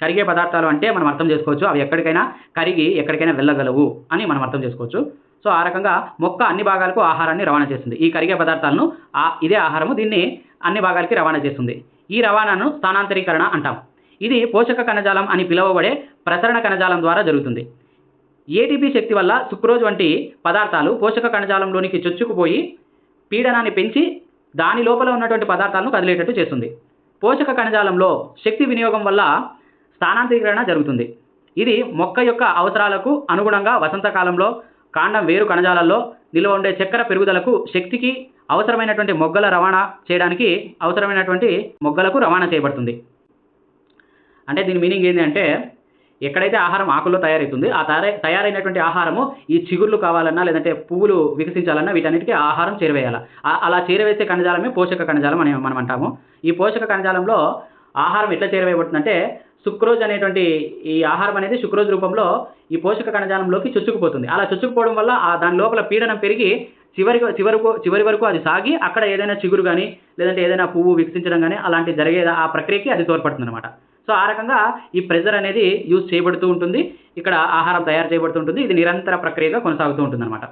కరిగే పదార్థాలు అంటే మనం అర్థం చేసుకోవచ్చు అవి ఎక్కడికైనా కరిగి ఎక్కడికైనా వెళ్ళగలవు అని మనం అర్థం చేసుకోవచ్చు. సో ఆ రకంగా మొక్క అన్ని భాగాలకు ఆహారాన్ని రవాణా చేస్తుంది. ఈ కరిగే పదార్థాలను ఇదే ఆహారము దీన్ని అన్ని భాగాలకి రవాణా చేస్తుంది. ఈ రవాణాను స్థానాంతరీకరణ అంటాం. ఇది పోషక కణజాలం అని పిలువబడే ప్రసరణ కణజాలం ద్వారా జరుగుతుంది. ఏటీపీ శక్తి వల్ల సుక్రోజ్ వంటి పదార్థాలు పోషక కణజాలంలోనికి చొచ్చుకుపోయి పీడనాన్ని పెంచి దాని లోపల ఉన్నటువంటి పదార్థాలను కదిలేటట్టు చేస్తుంది. పోషక కణజాలంలో శక్తి వినియోగం వల్ల స్థానాంతరీకరణ జరుగుతుంది. ఇది మొక్క యొక్క అవసరాలకు అనుగుణంగా వసంతకాలంలో కాండం వేరు కణజాలాల్లో నిల్వ ఉండే చక్కెర పెరుగుదలకు శక్తికి అవసరమైనటువంటి మొగ్గలకు రవాణా చేయబడుతుంది. అంటే దీని మీనింగ్ ఏంటి అంటే ఎక్కడైతే ఆహారం ఆకుల్లో తయారవుతుంది ఆ తయారైనటువంటి ఆహారము ఈ చిగుర్లు కావాలన్నా లేదంటే పువ్వులు వికసించాలన్నా వీటన్నిటికీ ఆహారం చేరవేయాలి. అలా చేరవేసే కణజాలమే పోషక కణజాలం అని మనం అంటాము. ఈ పోషక కణజాలంలో ఆహారం ఎట్లా చేరవేయబడుతుందంటే సుక్రోజ్ అనేటువంటి ఈ ఆహారం అనేది సుక్రోజ్ రూపంలో ఈ పోషక కణజాలంలోకి చొచ్చుకుపోతుంది. అలా చొచ్చుకుపోవడం వల్ల దాని లోపల పీడనం పెరిగి చివరి వరకు అది సాగి అక్కడ ఏదైనా చిగురు కానీ లేదంటే ఏదైనా పువ్వు వికసించడం కానీ అలాంటి జరిగే ఆ ప్రక్రియకి అది తోడ్పడుతుంది అనమాట. సో ఆ రకంగా ఈ ప్రెజర్ అనేది యూజ్ చేయబడుతూ ఉంటుంది. ఇక్కడ ఆహారం తయారు చేయబడుతూ ఉంటుంది. ఇది నిరంతర ప్రక్రియగా కొనసాగుతూ ఉంటుంది అనమాట.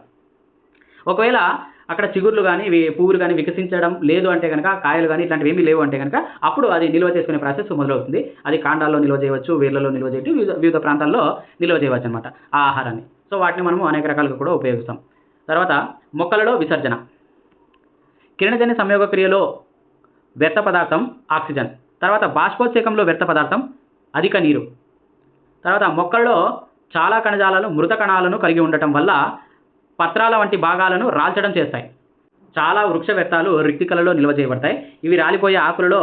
ఒకవేళ అక్కడ చిగుర్లు కానీ పువ్వులు కానీ వికసించడం లేదు అంటే కనుక కాయలు కానీ ఇట్లాంటివి ఏమీ లేవు అంటే కనుక అప్పుడు అది నిల్వ చేసుకునే ప్రాసెస్ మొదలవుతుంది. అది కాండాల్లో నిల్వ చేయవచ్చు, వేర్లలో నిల్వ చేయవచ్చు, వివిధ ప్రాంతాల్లో నిల్వ చేయవచ్చు అనమాట ఆ ఆహారాన్ని. సో వాటిని మనము అనేక రకాలుగా కూడా ఉపయోగిస్తాం. తర్వాత మొక్కలలో విసర్జన. కిరణజన్య సంయోగ క్రియలో వ్యర్థ పదార్థం ఆక్సిజన్. తర్వాత బాష్పోత్సేకంలో వ్యర్థ పదార్థం అధిక నీరు. తర్వాత మొక్కల్లో చాలా కణజాలాలు మృత కణాలను కలిగి ఉండటం వల్ల పత్రాల వంటి భాగాలను రాల్చడం చేస్తాయి. చాలా వృక్ష వ్యర్థాలు రిక్తికలలో నిల్వ చేయబడతాయి. ఇవి రాలిపోయే ఆకులలో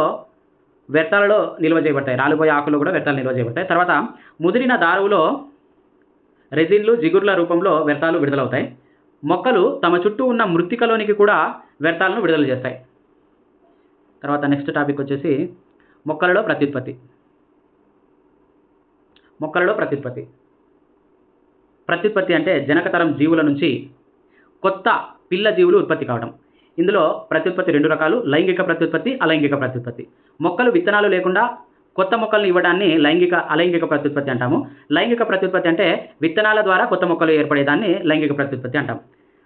వ్యర్థాలలో నిల్వ చేయబడతాయి. రాలిపోయే ఆకులు కూడా వ్యర్థాలు నిల్వ చేయబడతాయి. తర్వాత ముదిరిన దారువులో రెజిన్లు జిగుర్ల రూపంలో వ్యర్థాలు విడుదలవుతాయి. మొక్కలు తమ చుట్టూ ఉన్న మృత్తికలోనికి కూడా వ్యర్థాలను విడుదల చేస్తాయి. తర్వాత నెక్స్ట్ టాపిక్ వచ్చేసి మొక్కలలో ప్రత్యుత్పత్తి. ప్రత్యుత్పత్తి అంటే జనకతరం జీవుల నుంచి కొత్త పిల్ల జీవులు ఉత్పత్తి కావడం. ఇందులో ప్రత్యుత్పత్తి రెండు రకాలు: లైంగిక ప్రత్యుత్పత్తి, అలైంగిక ప్రత్యుత్పత్తి. మొక్కలు విత్తనాలు లేకుండా కొత్త మొక్కలను ఇవ్వడాన్ని అలైంగిక ప్రత్యుత్పత్తి అంటాము. లైంగిక ప్రత్యుత్పత్తి అంటే విత్తనాల ద్వారా కొత్త మొక్కలు ఏర్పడేదాన్ని లైంగిక ప్రత్యుత్పత్తి అంటాం.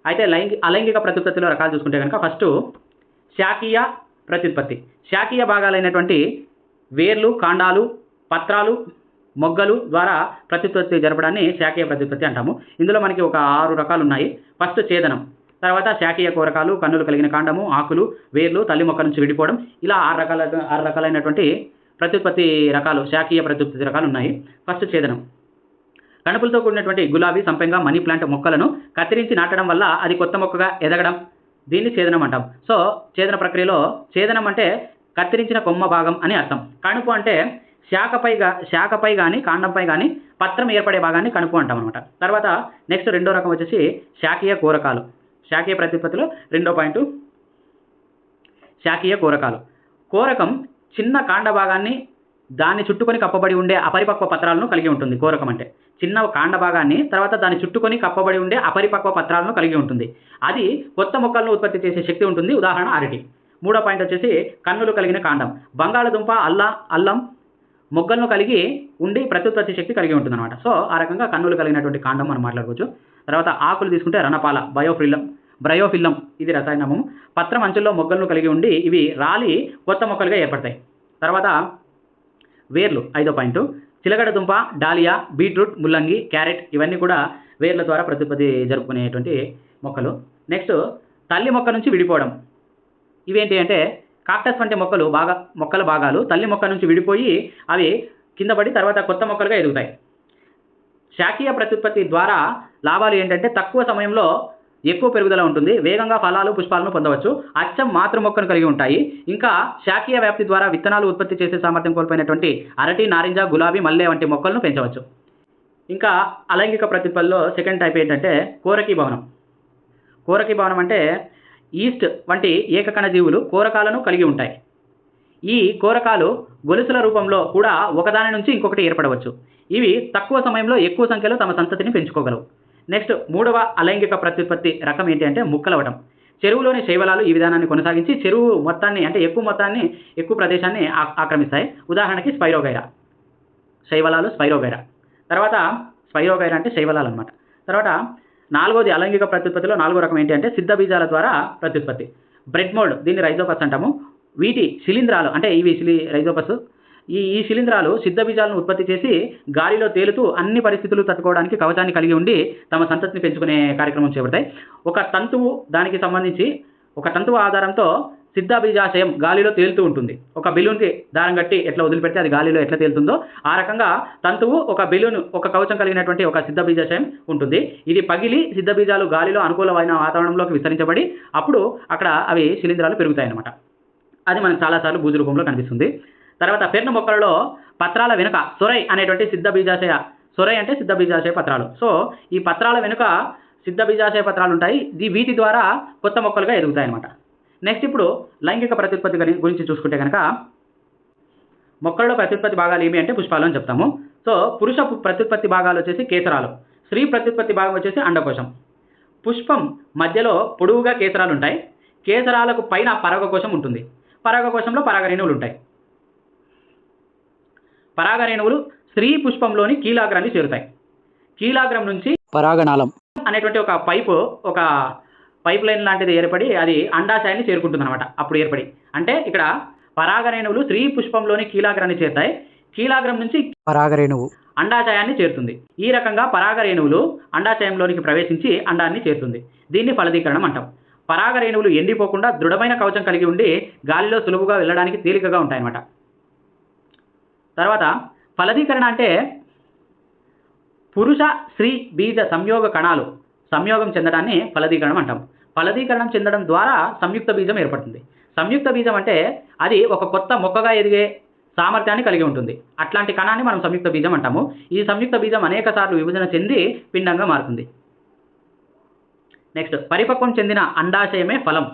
అయితే అలైంగిక ప్రత్యుత్పత్తిలో రకాలు చూసుకుంటే కనుక ఫస్ట్ శాఖీయ ప్రత్యుత్పత్తి. శాఖీయ భాగాలైనటువంటి వేర్లు, కాండాలు, పత్రాలు, మొగ్గలు ద్వారా ప్రత్యుత్పత్తి జరపడాన్ని శాఖీయ ప్రత్యుత్పత్తి అంటాము. ఇందులో మనకి ఒక 6 రకాలు ఉన్నాయి. ఫస్ట్ ఛేదనం, తర్వాత శాఖీయ కోరకాలు, కన్నులు కలిగిన కాండము, ఆకులు, వేర్లు తల్లి మొక్క నుంచి విడిపోవడం, ఇలా 6 రకాలైనటువంటి ప్రత్యుత్పత్తి రకాలు, శాఖీయ ప్రత్యుత్పత్తి రకాలు ఉన్నాయి. ఫస్ట్ ఛేదనం. కణుపులతో కూడినటువంటి గులాబీ, సంపెంగ, మనీ ప్లాంట్ మొక్కలను కత్తిరించి నాటడం వల్ల అది కొత్త మొక్కగా ఎదగడం, దీన్ని ఛేదనం అంటాం. సో ఛేదన ప్రక్రియలో ఛేదనం అంటే కత్తిరించిన కొమ్మ భాగం అని అర్థం. కణుపు అంటే శాఖపై కానీ కాండంపై కానీ పత్రం ఏర్పడే భాగాన్ని కణుపు అంటాం అనమాట. తర్వాత నెక్స్ట్ రెండో రకం వచ్చేసి శాఖీయ కోరకాలు. శాఖీయ ప్రత్యుత్పత్తిలో రెండో పాయింట్ శాఖీయ కోరకాలు. కోరకం చిన్న కాండ భాగాన్ని దాన్ని చుట్టుకొని కప్పబడి ఉండే అపరిపక్వ పత్రాలను కలిగి ఉంటుంది. కోరకం అంటే చిన్న కాండ భాగాన్ని తర్వాత దాన్ని చుట్టుకొని కప్పబడి ఉండే అపరిపక్వ పత్రాలను కలిగి ఉంటుంది. అది కొత్త మొక్కలను ఉత్పత్తి చేసే శక్తి ఉంటుంది. ఉదాహరణ అరటి. మూడో పాయింట్ వచ్చేసి కన్నులు కలిగిన కాండం. బంగాళదుంప, అల్లం మొగ్గలను కలిగి ఉండి ప్రత్యుత్పత్తి శక్తి కలిగి ఉంటుంది అనమాట. సో ఆ రకంగా కన్నులు కలిగినటువంటి కాండం మనం మాట్లాడుకోవచ్చు. తర్వాత ఆకులు తీసుకుంటే రణపాల, బ్రయోఫిల్లం ఇది రసాయనము. పత్రం అంచుల్లో మొగ్గలను కలిగి ఉండి ఇవి రాలి కొత్త మొక్కలుగా ఏర్పడతాయి. తర్వాత వేర్లు ఐదో పాయింట్. చిలకడ దుంప, డాలియా, బీట్రూట్, ముల్లంగి, క్యారెట్ ఇవన్నీ కూడా వేర్ల ద్వారా ప్రత్యుత్పత్తి జరుపుకునేటువంటి మొక్కలు. నెక్స్ట్ తల్లి మొక్క నుంచి విడిపోవడం. ఇవేంటి అంటే కాక్టస్ వంటి మొక్కల భాగాలు తల్లి మొక్క నుంచి విడిపోయి అవి కింద పడి తర్వాత కొత్త మొక్కలుగా ఎదుగుతాయి. శాఖీయ ప్రత్యుత్పత్తి ద్వారా లాభాలు ఏంటంటే తక్కువ సమయంలో ఎక్కువ పెరుగుదల ఉంటుంది, వేగంగా ఫలాలు, పుష్పాలను పొందవచ్చు, అచ్చం మాతృ మొక్కను కలిగి ఉంటాయి. ఇంకా శాఖీయ వ్యాప్తి ద్వారా విత్తనాలు ఉత్పత్తి చేసే సామర్థ్యం కోల్పోయినటువంటి అరటి, నారింజ, గులాబీ, మల్లె వంటి మొక్కలను పెంచవచ్చు. ఇంకా అలైంగిక ప్రత్యుత్పత్తిలో సెకండ్ టైప్ ఏంటంటే కోరకీభవనం. కోరకీభవనం అంటే ఈస్ట్ వంటి ఏకకణ జీవులు కోరకాలను కలిగి ఉంటాయి. ఈ కోరకాలు గొలుసుల రూపంలో కూడా ఒకదాని నుంచి ఇంకొకటి ఏర్పడవచ్చు. ఇవి తక్కువ సమయంలో ఎక్కువ సంఖ్యలో తమ సంతతిని పెంచుకోగలవు. నెక్స్ట్ మూడవ అలైంగిక ప్రత్యుత్పత్తి రకం ఏంటి అంటే ముక్కలవటం. చెరువులోని శైవలాలు ఈ విధానాన్ని కొనసాగించి చెరువు మొత్తాన్ని అంటే ఎక్కువ ప్రదేశాన్ని ఆక్రమిస్తాయి. ఉదాహరణకి స్పైరోగైరా, శైవలాలు స్పైరోగైరా. తర్వాత స్పైరోగైరా అంటే శైవలాలు అనమాట. తర్వాత నాలుగోది అలైంగిక ప్రత్యుత్పత్తిలో నాలుగో రకం ఏంటి అంటే సిద్ధ బీజాల ద్వారా ప్రత్యుత్పత్తి. బ్రెడ్ మోల్డ్, దీన్ని రైజోపస్ అంటాము. వీటి శిలీంధ్రాలు అంటే ఇవి రైజోపస్. ఈ శిలీంధ్రాలు సిద్ధ బీజాలను ఉత్పత్తి చేసి గాలిలో తేలుతూ అన్ని పరిస్థితులు తట్టుకోవడానికి కవచాన్ని కలిగి ఉండి తమ సంతతిని పెంచుకునే కార్యక్రమం చేపడతాయి. ఒక తంతువు ఆధారంతో సిద్ధ బీజాశయం గాలిలో తేలుతూ ఉంటుంది. ఒక బెలూన్కి దారం కట్టి ఎట్లా వదిలిపెడితే అది గాలిలో ఎట్లా తేలుతుందో ఆ రకంగా తంతువు ఒక బెలూన్, ఒక కవచం కలిగినటువంటి ఒక సిద్ధ బీజాశయం ఉంటుంది. ఇది పగిలి సిద్ధ బీజాలు గాలిలో అనుకూలమైన వాతావరణంలోకి విస్తరించబడి అప్పుడు అక్కడ అవి శిలీంధ్రాలు పెరుగుతాయి అన్నమాట. అది మనకు చాలాసార్లు బూజు రూపంలో కనిపిస్తుంది. తర్వాత ఫెర్న్ మొక్కలలో పత్రాల వెనుక సొరై అనేటువంటి సొరై అంటే సిద్ధ బీజాశయ పత్రాలు. సో ఈ పత్రాల వెనుక సిద్ధ బీజాశయ పత్రాలు ఉంటాయి. వీటి ద్వారా కొత్త మొక్కలుగా ఎదుగుతాయి అన్నమాట. నెక్స్ట్ ఇప్పుడు లైంగిక ప్రత్యుత్పత్తి గురించి చూసుకుంటే కనుక మొక్కలలో ప్రత్యుత్పత్తి భాగాలు ఏమి అంటే పుష్పాలు అని చెప్తాము. సో పురుష ప్రత్యుత్పత్తి భాగాలు వచ్చేసి కేసరాలు, స్త్రీ ప్రత్యుత్పత్తి భాగం వచ్చేసి అండకోశం. పుష్పం మధ్యలో పొడవుగా కేసరాలు ఉంటాయి. కేసరాలకు పైన పరాగకోశం ఉంటుంది. పరాగకోశంలో పరాగరేణువులు ఉంటాయి. పరాగరేణువులు స్త్రీ పుష్పంలోని కీలాగ్రాన్ని చేరుతాయి. కీలాగ్రం నుంచి పరాగనాళం అనేటువంటి ఒక పైప్ లైన్ లాంటిది ఏర్పడి అది అండాశయాన్ని చేరుకుంటుంది అనమాట. అప్పుడు ఏర్పడి అంటే ఇక్కడ పరాగరేణువులు స్త్రీ పుష్పంలోని కీలాగ్రాన్ని చేరుతాయి. కీలాగ్రం నుంచి పరాగరేణువు అండాశయాన్ని చేరుతుంది. ఈ రకంగా పరాగరేణువులు అండాశయంలోనికి ప్రవేశించి అండాన్ని చేరుతుంది. దీన్ని ఫలదీకరణం అంటాం. పరాగరేణువులు ఎండిపోకుండా దృఢమైన కవచం కలిగి ఉండి గాలిలో సులువుగా వెళ్ళడానికి తేలికగా ఉంటాయన్నమాట. తర్వాత ఫలదీకరణ అంటే పురుష స్త్రీ బీజ సంయోగ కణాలు సంయోగం చెందడాన్ని ఫలదీకరణం అంటాం. ఫలదీకరణం చెందడం ద్వారా సంయుక్త బీజం ఏర్పడుతుంది. సంయుక్త బీజం అంటే అది ఒక కొత్త మొక్కగా ఎదిగే సామర్థ్యాన్ని కలిగి ఉంటుంది. అట్లాంటి కణాన్ని మనం సంయుక్త బీజం అంటాము. ఈ సంయుక్త బీజం అనేక సార్లు విభజన చెంది పిండంగా మారుతుంది. నెక్స్ట్ పరిపక్వం చెందిన అండాశయమే ఫలం.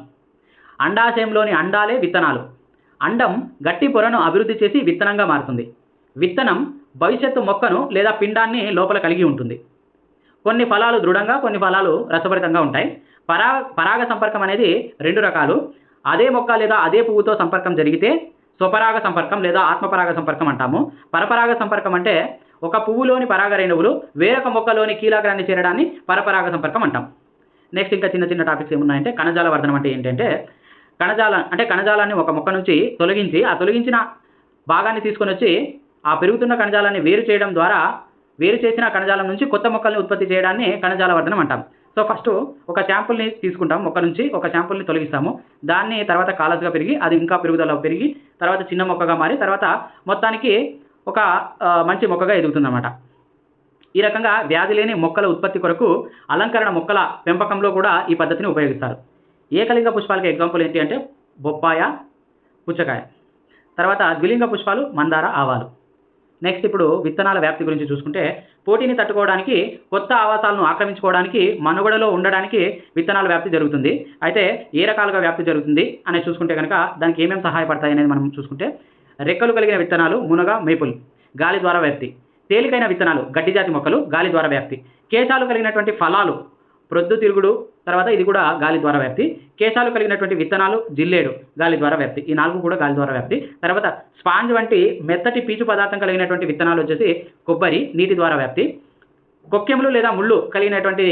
అండాశయంలోని అండాలే విత్తనాలు. అండం గట్టి పొరను అభివృద్ధి చేసి విత్తనంగా మారుతుంది. విత్తనం భవిష్యత్తు మొక్కను లేదా పిండాన్ని లోపల కలిగి ఉంటుంది. కొన్ని ఫలాలు దృఢంగా, కొన్ని ఫలాలు రసభరితంగా ఉంటాయి. పరాగ సంపర్కం అనేది రెండు రకాలు. అదే మొక్క లేదా అదే పువ్వుతో సంపర్కం జరిగితే స్వపరాగ సంపర్కం లేదా ఆత్మపరాగ సంపర్కం అంటాము. పరపరాగ సంపర్కం అంటే ఒక పువ్వులోని పరాగరేణువులు వేరొక మొక్కలోని కీలాగ్రాన్ని చేరడాన్ని పరపరాగ సంపర్కం అంటాం. నెక్స్ట్ ఇంకా చిన్న చిన్న టాపిక్స్ ఏమున్నాయంటే కణజాల వర్ధనం అంటే ఏంటంటే కణజాలాన్ని ఒక మొక్క నుంచి తొలగించి ఆ తొలగించిన భాగాన్ని తీసుకొని వచ్చి ఆ పెరుగుతున్న కణజాలాన్ని వేరు చేసిన కణజాలం నుంచి కొత్త మొక్కల్ని ఉత్పత్తి చేయడాన్ని కణజాల వర్ధనం అంటాం. సో ఫస్ట్ ఒక శాంపుల్ని తీసుకుంటాం, మొక్క నుంచి ఒక శాంపుల్ని తొలగిస్తాము. దాన్ని తర్వాత కాలస్గా పెరిగి అది ఇంకా పెరుగుదల పెరిగి తర్వాత చిన్న మొక్కగా మారి తర్వాత మొత్తానికి ఒక మంచి మొక్కగా ఎదుగుతుందన్నమాట. ఈ రకంగా వ్యాధి లేని మొక్కల ఉత్పత్తి కొరకు అలంకరణ మొక్కల పెంపకంలో కూడా ఈ పద్ధతిని ఉపయోగిస్తారు. ఏకలింగ పుష్పాలకి ఎగ్జాంపుల్ ఏంటి అంటే బొప్పాయ, పుచ్చకాయ. తర్వాత ద్విలింగ పుష్పాలు మందార, ఆవాలు. నెక్స్ట్ ఇప్పుడు విత్తనాల వ్యాప్తి గురించి చూసుకుంటే పోటీని తట్టుకోవడానికి, కొత్త ఆవాసాలను ఆక్రమించుకోవడానికి, మనుగడలో ఉండడానికి విత్తనాల వ్యాప్తి జరుగుతుంది. అయితే ఏ రకాలుగా వ్యాప్తి జరుగుతుంది అనేది చూసుకుంటే కనుక దానికి ఏమేమి సహాయపడతాయి అనేది మనం చూసుకుంటే రెక్కలు కలిగిన విత్తనాలు మునగ, మేపుల్ గాలి ద్వారా వ్యాప్తి. తేలికైన విత్తనాలు గడ్డి జాతి మొక్కలు గాలి ద్వారా వ్యాప్తి. కేశాలు కలిగినటువంటి ఫలాలు ప్రొద్దుతిరుగుడు, తర్వాత ఇది కూడా గాలి ద్వారా వ్యాప్తి. కేశాలు కలిగినటువంటి విత్తనాలు జిల్లేడు గాలి ద్వారా వ్యాప్తి. ఈ 4 కూడా గాలి ద్వారా వ్యాప్తి. తర్వాత స్పాంజ్ వంటి మెత్తటి పీచు పదార్థం కలిగినటువంటి విత్తనాలు వచ్చేసి కొబ్బరి, నీటి ద్వారా వ్యాప్తి. కొక్కెములు లేదా ముళ్ళు కలిగినటువంటి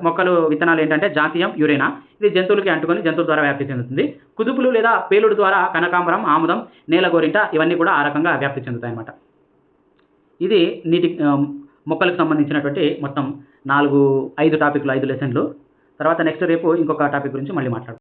మొక్కలు విత్తనాలు ఏంటంటే జాతీయం, యురేనా. ఇది జంతువులకి అంటుకొని జంతువుల ద్వారా వ్యాప్తి చెందుతుంది. కుదుపులు లేదా పేలుడు ద్వారా కనకాంబరం, ఆముదం, నేలగోరింట ఇవన్నీ కూడా ఆ రకంగా వ్యాప్తి చెందుతాయి అన్నమాట. ఇది మొక్కలకు సంబంధించినటువంటి మొత్తం 5 టాపిక్లు, 5 లెసన్లు. తర్వాత నెక్స్ట్ రేపు ఇంకొక టాపిక్ గురించి మళ్ళీ మాట్లాడతాం.